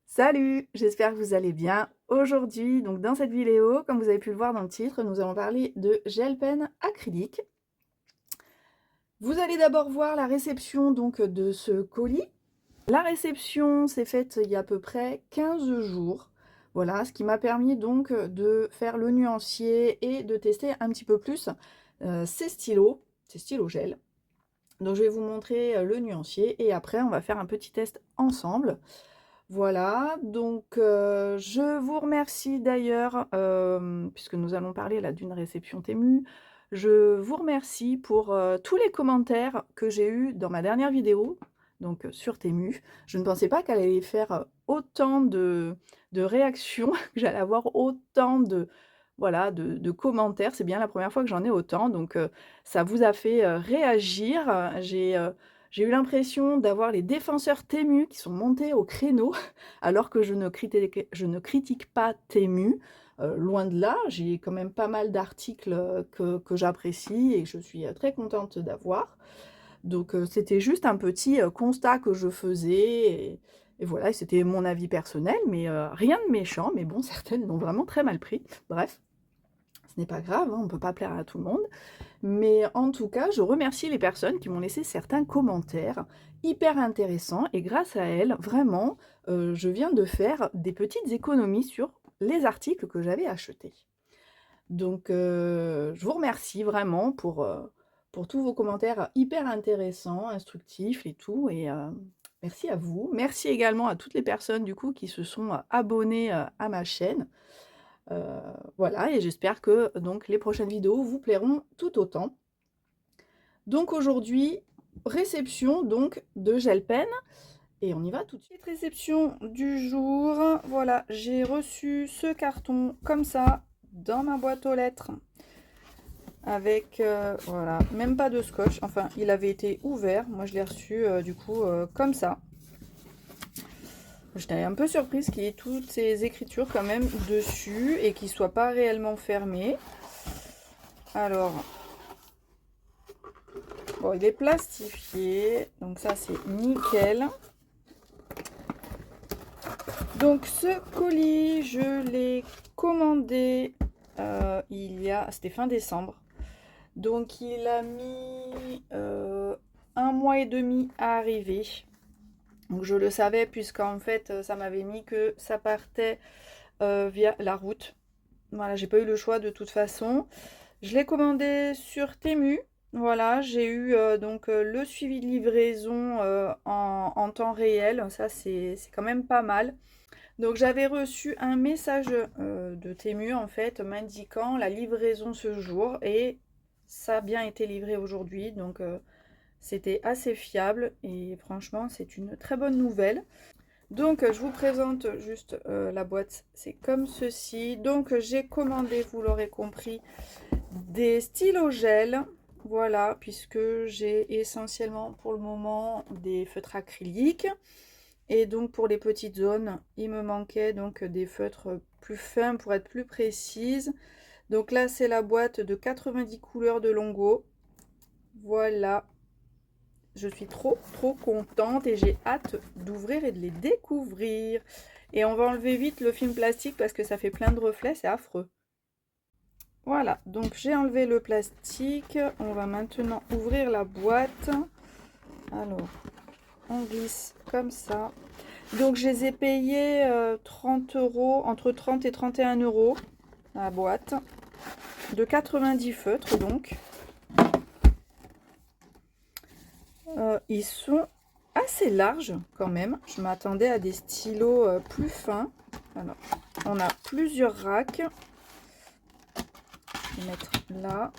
Salut, j'espère que vous allez bien. Aujourd'hui, donc dans cette vidéo, comme vous avez pu le voir dans le titre, nous allons parler de gel pen acrylique. Vous allez d'abord voir la réception donc de ce colis. La réception s'est faite il y a à peu près 15 jours. Voilà, ce qui m'a permis donc de faire le nuancier et de tester un petit peu plus ces stylos gel. Donc je vais vous montrer le nuancier et après on va faire un petit test ensemble. Voilà, donc je vous remercie d'ailleurs, puisque nous allons parler là d'une réception Temu, je vous remercie pour tous les commentaires que j'ai eus dans ma dernière vidéo, donc sur Temu. Je ne pensais pas qu'elle allait faire autant de réactions, que j'allais avoir autant de, voilà, de commentaires. C'est bien la première fois que j'en ai autant, donc ça vous a fait réagir. J'ai eu l'impression d'avoir les défenseurs Temu qui sont montés au créneau, alors que je ne critique pas Temu. Loin de là, j'ai quand même pas mal d'articles que j'apprécie et que je suis très contente d'avoir. Donc c'était juste un petit constat que je faisais. Et voilà, c'était mon avis personnel, mais rien de méchant. Mais bon, certaines l'ont vraiment très mal pris. Bref, ce n'est pas grave, hein, on ne peut pas plaire à tout le monde. Mais en tout cas, je remercie les personnes qui m'ont laissé certains commentaires hyper intéressants. Et grâce à elles, vraiment, je viens de faire des petites économies sur les articles que j'avais achetés. Donc, je vous remercie vraiment pour tous vos commentaires hyper intéressants, instructifs et tout. Et merci à vous. Merci également à toutes les personnes du coup qui se sont abonnées à ma chaîne. Voilà, et j'espère que donc les prochaines vidéos vous plairont tout autant. Donc aujourd'hui, réception donc de gel pen. Et on y va tout de suite. Réception du jour. Voilà, j'ai reçu ce carton comme ça dans ma boîte aux lettres. Avec, voilà, même pas de scotch. Enfin, il avait été ouvert. Moi, je l'ai reçu du coup comme ça. J'étais un peu surprise qu'il y ait toutes ces écritures quand même dessus et qu'il ne soit pas réellement fermé. Alors, bon, il est plastifié. Donc ça, c'est nickel. Donc ce colis, je l'ai commandé c'était fin décembre. Donc il a mis 1 mois et demi à arriver. Donc je le savais puisqu'en fait ça m'avait mis que ça partait via la route. Voilà, j'ai pas eu le choix de toute façon. Je l'ai commandé sur Temu. Voilà, j'ai eu donc le suivi de livraison en temps réel. Ça c'est quand même pas mal. Donc j'avais reçu un message de Temu en fait m'indiquant la livraison ce jour et ça a bien été livré aujourd'hui, donc c'était assez fiable et franchement c'est une très bonne nouvelle. Donc je vous présente juste la boîte, c'est comme ceci. Donc j'ai commandé, vous l'aurez compris, des stylos gel. Voilà, puisque j'ai essentiellement pour le moment des feutres acryliques. Et donc pour les petites zones, il me manquait donc des feutres plus fins pour être plus précise. Donc là, c'est la boîte de 90 couleurs de Longo. Voilà. Je suis trop contente et j'ai hâte d'ouvrir et de les découvrir. Et on va enlever vite le film plastique parce que ça fait plein de reflets, c'est affreux. Voilà, donc j'ai enlevé le plastique. On va maintenant ouvrir la boîte. Alors, on glisse comme ça. Donc je les ai payés 30 €, entre 30 et 31 € la boîte. De 90 feutres donc. Ils sont assez larges quand même. Je m'attendais à des stylos plus fins. Alors, on a plusieurs racks. Je vais mettre là.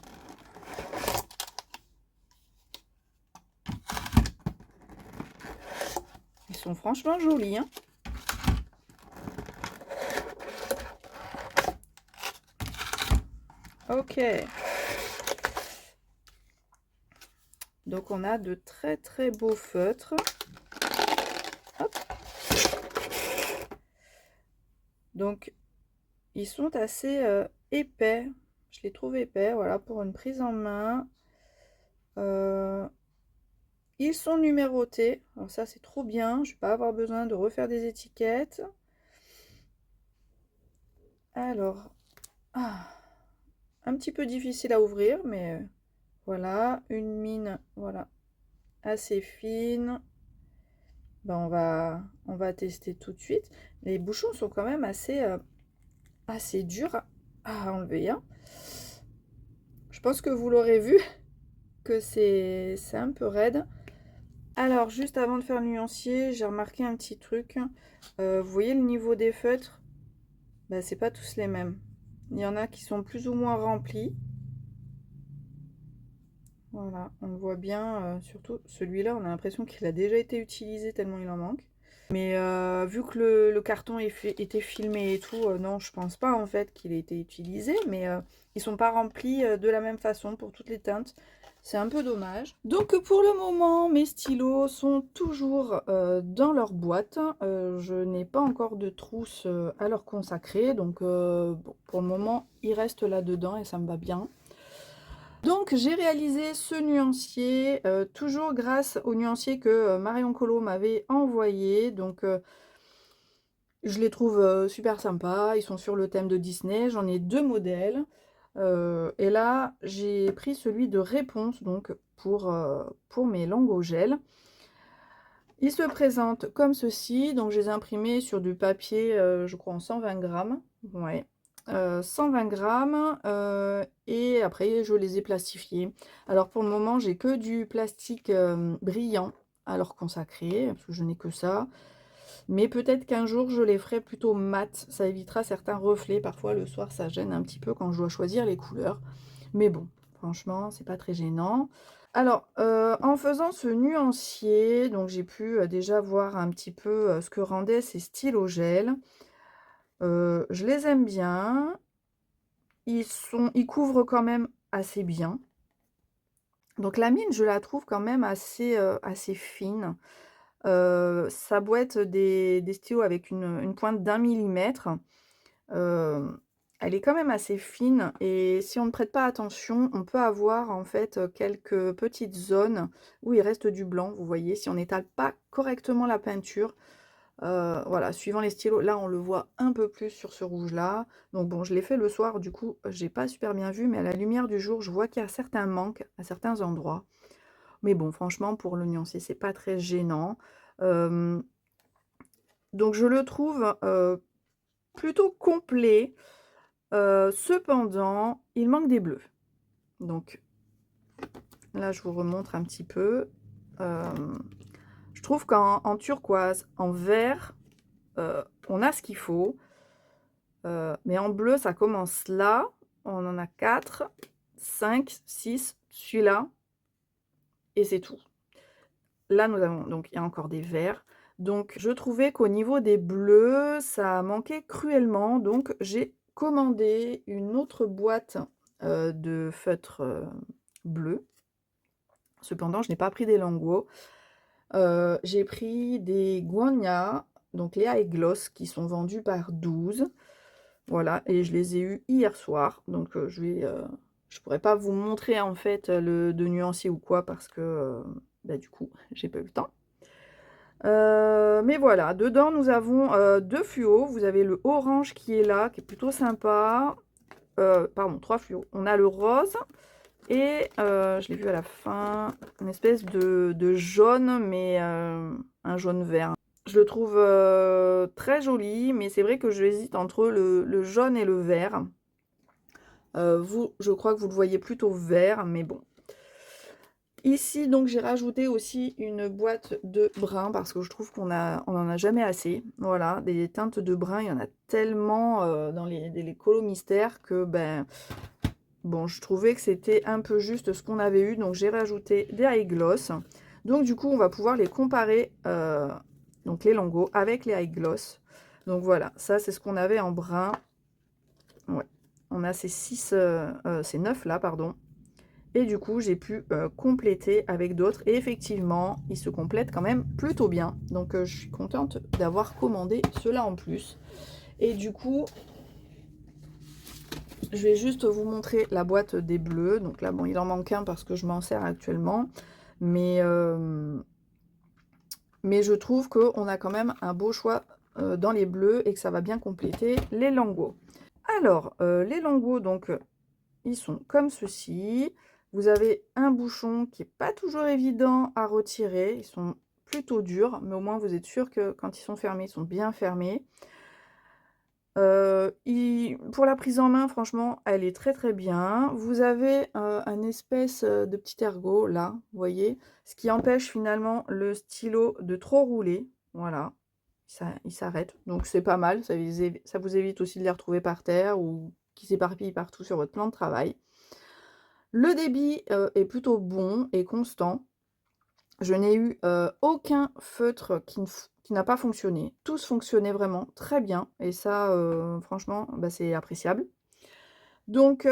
Ils sont franchement jolis, hein. Ok. Donc on a de très beaux feutres. Hop. Donc ils sont assez épais. Je les trouve épais, voilà, pour une prise en main. Ils sont numérotés. Alors ça, c'est trop bien. Je ne vais pas avoir besoin de refaire des étiquettes. Alors, un petit peu difficile à ouvrir, mais voilà, une mine, voilà, assez fine. Ben, on va tester tout de suite. Les bouchons sont quand même assez durs à enlever, hein. Je pense que vous l'aurez vu, que c'est un peu raide. Alors, juste avant de faire le nuancier, j'ai remarqué un petit truc. Vous voyez le niveau des feutres? Ben, c'est pas tous les mêmes. Il y en a qui sont plus ou moins remplis. Voilà, on le voit bien, surtout celui-là, on a l'impression qu'il a déjà été utilisé tellement il en manque. Mais vu que le carton était filmé et tout, non, je pense pas en fait qu'il ait été utilisé, mais ils sont pas remplis de la même façon pour toutes les teintes. C'est un peu dommage. Donc pour le moment, mes stylos sont toujours dans leur boîte. Je n'ai pas encore de trousse à leur consacrer, donc bon, pour le moment, ils restent là-dedans et ça me va bien. Donc j'ai réalisé ce nuancier, toujours grâce au nuancier que Marion Colo m'avait envoyé. Donc je les trouve super sympas, ils sont sur le thème de Disney, j'en ai 2 modèles. Et là j'ai pris celui de Réponse donc pour mes langues au gel. Ils se présentent comme ceci, donc je les ai imprimés sur du papier, je crois en 120 grammes. Ouais. 120 grammes et après je les ai plastifiés. Alors pour le moment j'ai que du plastique brillant à leur consacrer parce que je n'ai que ça, mais peut-être qu'un jour je les ferai plutôt mat, ça évitera certains reflets. Parfois le soir ça gêne un petit peu quand je dois choisir les couleurs, mais bon, franchement c'est pas très gênant. Alors en faisant ce nuancier, donc j'ai pu déjà voir un petit peu ce que rendaient ces stylos gel. Je les aime bien. Ils couvrent quand même assez bien. Donc la mine, je la trouve quand même assez fine. Ça doit être des stylos avec une pointe d'1 millimètre. Elle est quand même assez fine et si on ne prête pas attention, on peut avoir en fait quelques petites zones où il reste du blanc. Vous voyez, si on n'étale pas correctement la peinture, voilà, suivant les stylos, là on le voit un peu plus sur ce rouge là. Donc bon, je l'ai fait le soir, du coup j'ai pas super bien vu, mais à la lumière du jour je vois qu'il y a certains manques à certains endroits. Mais bon, franchement pour le nuancier c'est pas très gênant. Donc je le trouve plutôt complet. Cependant il manque des bleus. Donc là je vous remontre un petit peu. Je trouve qu'en turquoise, en vert, on a ce qu'il faut. Mais en bleu, ça commence là. On en a 4, 5, 6, celui-là. Et c'est tout. Là, nous avons, donc, il y a encore des verts. Donc, je trouvais qu'au niveau des bleus, ça manquait cruellement. Donc, j'ai commandé une autre boîte de feutre bleu. Cependant, je n'ai pas pris des Languo. J'ai pris des Guagna, donc les high gloss, qui sont vendus par 12. Voilà, et je les ai eus hier soir, donc je pourrais pas vous montrer en fait le de nuancier ou quoi parce que bah, du coup j'ai pas eu le temps. Mais voilà, dedans nous avons 2 fluos. Vous avez le orange qui est là, qui est plutôt sympa. Pardon, 3 fluos. On a le rose et je l'ai vu à la fin, une espèce de jaune, mais un jaune vert. Je le trouve très joli, mais c'est vrai que j'hésite entre le jaune et le vert. Je crois que vous le voyez plutôt vert, mais bon. Ici, donc, j'ai rajouté aussi une boîte de brun parce que je trouve qu'on en a jamais assez. Voilà, des teintes de brun, il y en a tellement dans les colos mystères que, ben, bon, je trouvais que c'était un peu juste ce qu'on avait eu. Donc, j'ai rajouté des high gloss. Donc, du coup, on va pouvoir les comparer, donc les Languo avec les high gloss. Donc, voilà, ça, c'est ce qu'on avait en brun. Ouais, on a ces 9 là, pardon. Et du coup, j'ai pu compléter avec d'autres. Et effectivement, ils se complètent quand même plutôt bien. Donc, je suis contente d'avoir commandé cela en plus. Et du coup, Je vais juste vous montrer la boîte des bleus. Donc là, bon, il en manque un parce que je m'en sers actuellement. Mais je trouve qu'on a quand même un beau choix dans les bleus et que ça va bien compléter les lingots. Alors, les lingots, donc, ils sont comme ceci. Vous avez un bouchon qui n'est pas toujours évident à retirer. Ils sont plutôt durs, mais au moins vous êtes sûr que quand ils sont fermés, ils sont bien fermés. Pour la prise en main, franchement, elle est très très bien. Vous avez un espèce de petit ergot là, vous voyez, ce qui empêche finalement le stylo de trop rouler. Voilà, il s'arrête. Donc c'est pas mal, ça vous évite aussi de les retrouver par terre ou qui s'éparpillent partout sur votre plan de travail. Le débit est plutôt bon et constant. Je n'ai eu aucun feutre qui n'a pas fonctionné. Tous fonctionnaient vraiment très bien et ça, franchement, bah, c'est appréciable. Donc,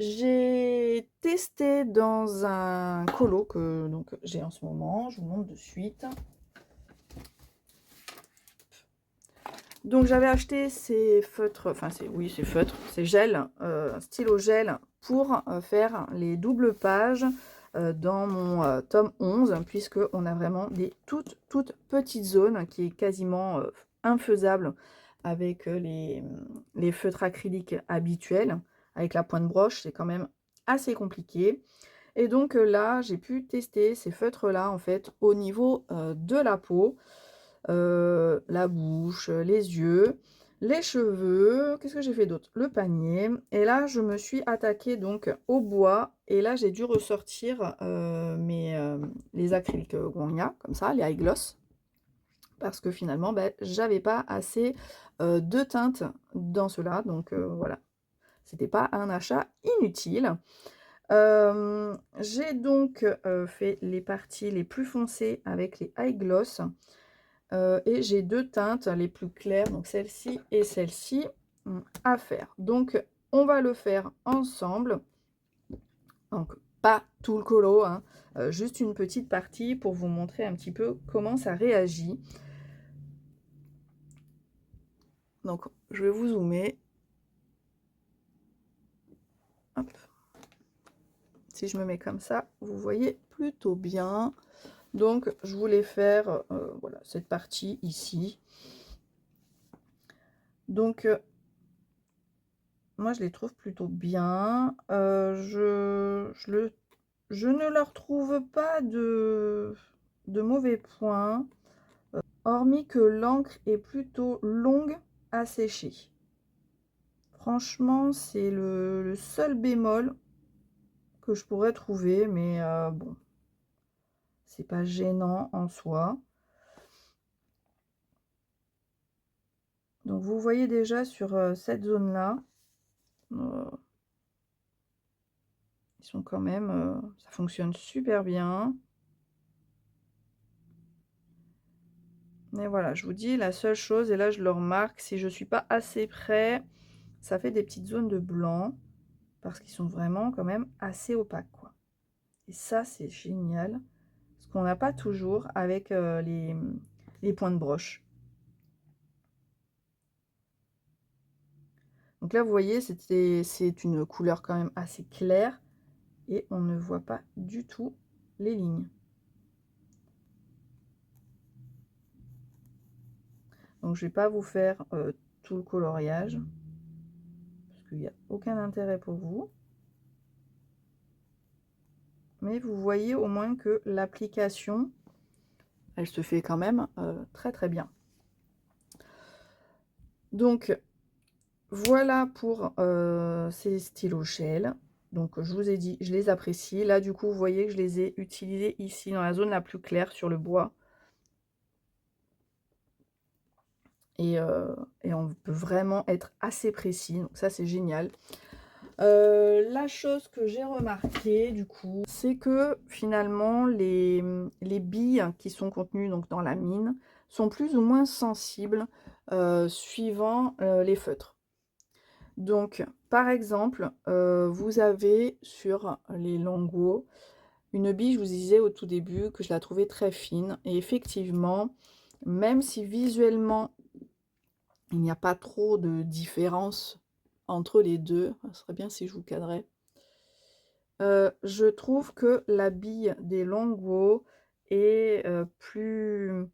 j'ai testé dans un colo que donc j'ai en ce moment, je vous montre de suite. Donc j'avais acheté ces feutres, enfin ces feutres, ces gels, stylo gel pour faire les doubles pages dans mon tome 11, puisqu'on a vraiment des toutes petites zones qui est quasiment infaisable avec les feutres acryliques habituels. Avec la pointe broche, c'est quand même assez compliqué. Et donc là, j'ai pu tester ces feutres-là, en fait, au niveau de la peau, la bouche, les yeux, les cheveux. Qu'est-ce que j'ai fait d'autre? Le panier. Et là, je me suis attaquée donc au bois. Et là, j'ai dû ressortir les acryliques Gonya, comme ça, les high gloss. Parce que finalement, ben, j'avais pas assez de teinte dans cela. Donc voilà, c'était pas un achat inutile. J'ai donc fait les parties les plus foncées avec les high gloss. Et j'ai deux teintes les plus claires, donc celle-ci et celle-ci, à faire. Donc on va le faire ensemble. Donc pas tout le colo, hein, juste une petite partie pour vous montrer un petit peu comment ça réagit. Donc je vais vous zoomer. Hop. Si je me mets comme ça, vous voyez plutôt bien. Donc je voulais faire voilà, cette partie ici. Donc moi je les trouve plutôt bien. Je ne leur trouve pas de mauvais points, hormis que l'encre est plutôt longue à sécher. Franchement, c'est le seul bémol que je pourrais trouver, mais bon, c'est pas gênant en soi. Donc vous voyez déjà sur cette zone-là, ils sont quand même, ça fonctionne super bien. Mais voilà, je vous dis, la seule chose, et là je le remarque, si je suis pas assez près, ça fait des petites zones de blanc, parce qu'ils sont vraiment quand même assez opaques, quoi. Et ça, c'est génial, ce qu'on n'a pas toujours avec les points de broche. Donc là, vous voyez, c'est une couleur quand même assez claire, et on ne voit pas du tout les lignes. Donc je vais pas vous faire tout le coloriage, parce qu'il n'y a aucun intérêt pour vous. Mais vous voyez au moins que l'application, elle se fait quand même très très bien. Donc voilà pour ces stylos gel. Donc je vous ai dit, je les apprécie. Là du coup, vous voyez que je les ai utilisés ici dans la zone la plus claire sur le bois. Et on peut vraiment être assez précis. Donc ça, c'est génial. La chose que j'ai remarqué du coup, c'est que finalement les billes qui sont contenues donc dans la mine sont plus ou moins sensibles suivant les feutres. Donc par exemple, vous avez sur les lingots une bille, je vous disais au tout début que je la trouvais très fine, et effectivement, même si visuellement il n'y a pas trop de différence entre les deux. Ce serait bien si je vous cadrais. Je trouve que la bille des Longwo est plus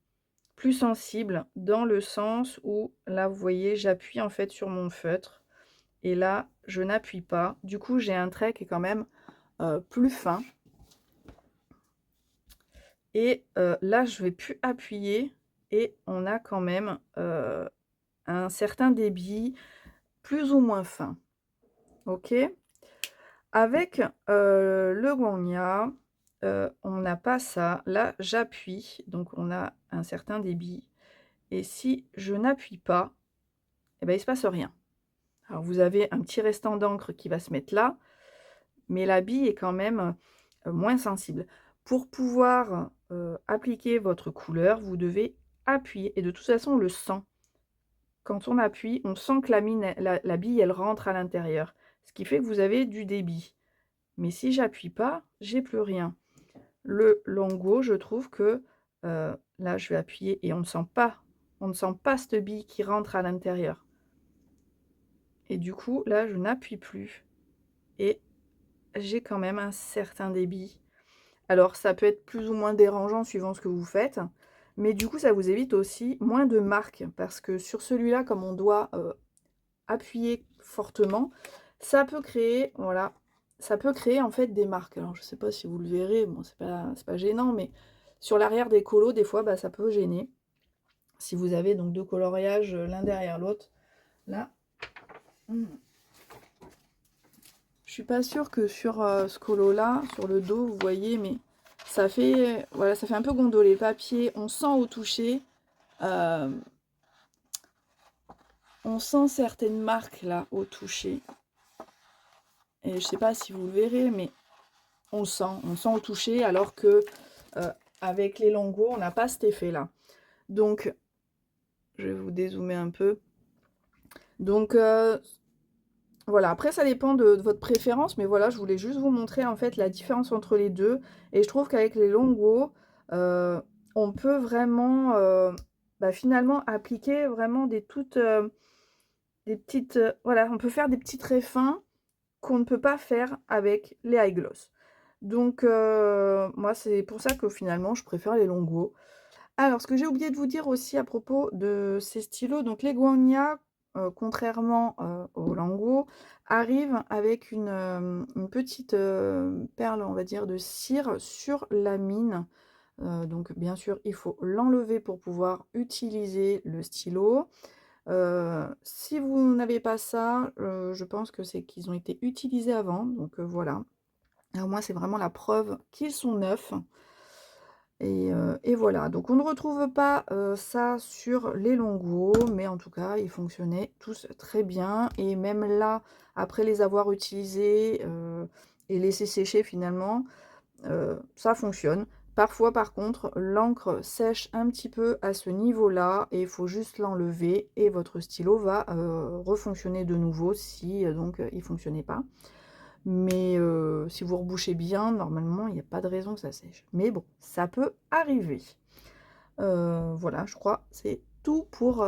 sensible dans le sens où là, vous voyez, j'appuie en fait sur mon feutre et là, je n'appuie pas. Du coup, j'ai un trait qui est quand même plus fin. Et là, je vais plus appuyer et on a quand même un certain débit plus ou moins fin. OK? Avec le Gwangya, on n'a pas ça. Là, j'appuie, donc on a un certain débit. Et si je n'appuie pas, eh ben, il ne se passe rien. Alors, vous avez un petit restant d'encre qui va se mettre là, mais la bille est quand même moins sensible. Pour pouvoir appliquer votre couleur, vous devez appuyer. Et de toute façon, on le sent. Quand on appuie, on sent que la bille, elle rentre à l'intérieur. Ce qui fait que vous avez du débit. Mais si j'appuie pas, j'ai plus rien. Le Longwo, je trouve que là, je vais appuyer et on ne sent pas cette bille qui rentre à l'intérieur. Et du coup, là, je n'appuie plus. Et j'ai quand même un certain débit. Alors, ça peut être plus ou moins dérangeant suivant ce que vous faites. Mais du coup, ça vous évite aussi moins de marques. Parce que sur celui-là, comme on doit appuyer fortement, ça peut créer, voilà, ça peut créer en fait des marques. Alors, je sais pas si vous le verrez, bon, c'est pas gênant, mais sur l'arrière des colos, des fois, bah, ça peut gêner. Si vous avez donc deux coloriages l'un derrière l'autre, là, je suis pas sûre que sur ce colo-là, sur le dos, vous voyez, mais ça fait, voilà, ça fait un peu gondoler le papier. On sent au toucher, on sent certaines marques là au toucher. Et je sais pas si vous le verrez, mais on sent au toucher, alors que avec les Longwo, on n'a pas cet effet-là. Donc, je vais vous dézoomer un peu. Donc, voilà, après ça dépend de votre préférence, mais voilà, je voulais juste vous montrer en fait la différence entre les deux. Et je trouve qu'avec les Longwo, on peut vraiment, finalement, appliquer vraiment des petites, voilà, on peut faire des petits traits fins qu'on ne peut pas faire avec les high gloss. Donc, moi, c'est pour ça que finalement, je préfère les Longwo. Alors, ce que j'ai oublié de vous dire aussi à propos de ces stylos, donc les Gwangya, contrairement aux Longwo, arrivent avec une petite perle, on va dire, de cire sur la mine. Donc, bien sûr, il faut l'enlever pour pouvoir utiliser le stylo. Si vous n'avez pas ça, je pense que c'est qu'ils ont été utilisés avant, donc voilà. Alors moi, c'est vraiment la preuve qu'ils sont neufs. Et voilà, donc on ne retrouve pas ça sur les Longwo, mais en tout cas, ils fonctionnaient tous très bien. Et même là, après les avoir utilisés et laissés sécher finalement, ça fonctionne. Parfois, par contre, l'encre sèche un petit peu à ce niveau-là et il faut juste l'enlever et votre stylo va refonctionner de nouveau si donc il ne fonctionnait pas. Mais si vous rebouchez bien, normalement, il n'y a pas de raison que ça sèche. Mais bon, ça peut arriver. Voilà, je crois c'est tout pour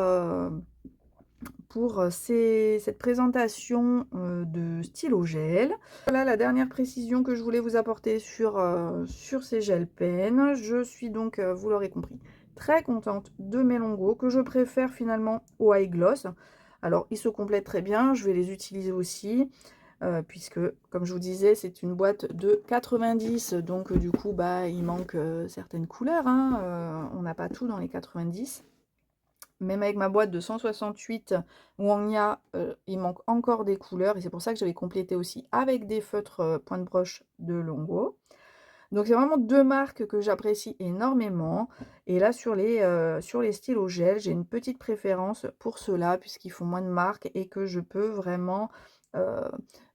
cette présentation de stylo gel. Voilà la dernière précision que je voulais vous apporter sur ces gel pens. Je suis donc, vous l'aurez compris, très contente de mes Longwo, que je préfère finalement au high gloss. Alors, ils se complètent très bien, je vais les utiliser aussi. Puisque, comme je vous disais, c'est une boîte de 90, donc du coup, bah, il manque certaines couleurs, hein, on n'a pas tout dans les 90. Même avec ma boîte de 168 Wangya, il manque encore des couleurs, et c'est pour ça que j'avais complété aussi avec des feutres point de broche de Longwo. Donc c'est vraiment deux marques que j'apprécie énormément. Et là, sur les stylos gel, j'ai une petite préférence pour ceux-là, puisqu'ils font moins de marques et que je peux vraiment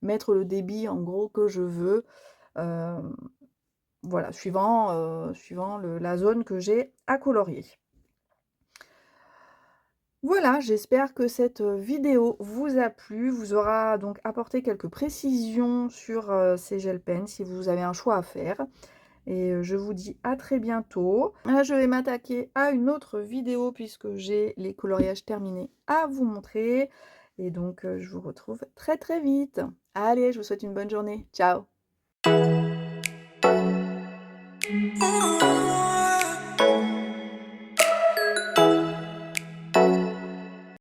mettre le débit en gros que je veux. Voilà, suivant la zone que j'ai à colorier. Voilà, j'espère que cette vidéo vous a plu, vous aura donc apporté quelques précisions sur ces gel pens si vous avez un choix à faire. Et je vous dis à très bientôt. Là, je vais m'attaquer à une autre vidéo puisque j'ai les coloriages terminés à vous montrer. Et donc, je vous retrouve très, très vite. Allez, je vous souhaite une bonne journée. Ciao.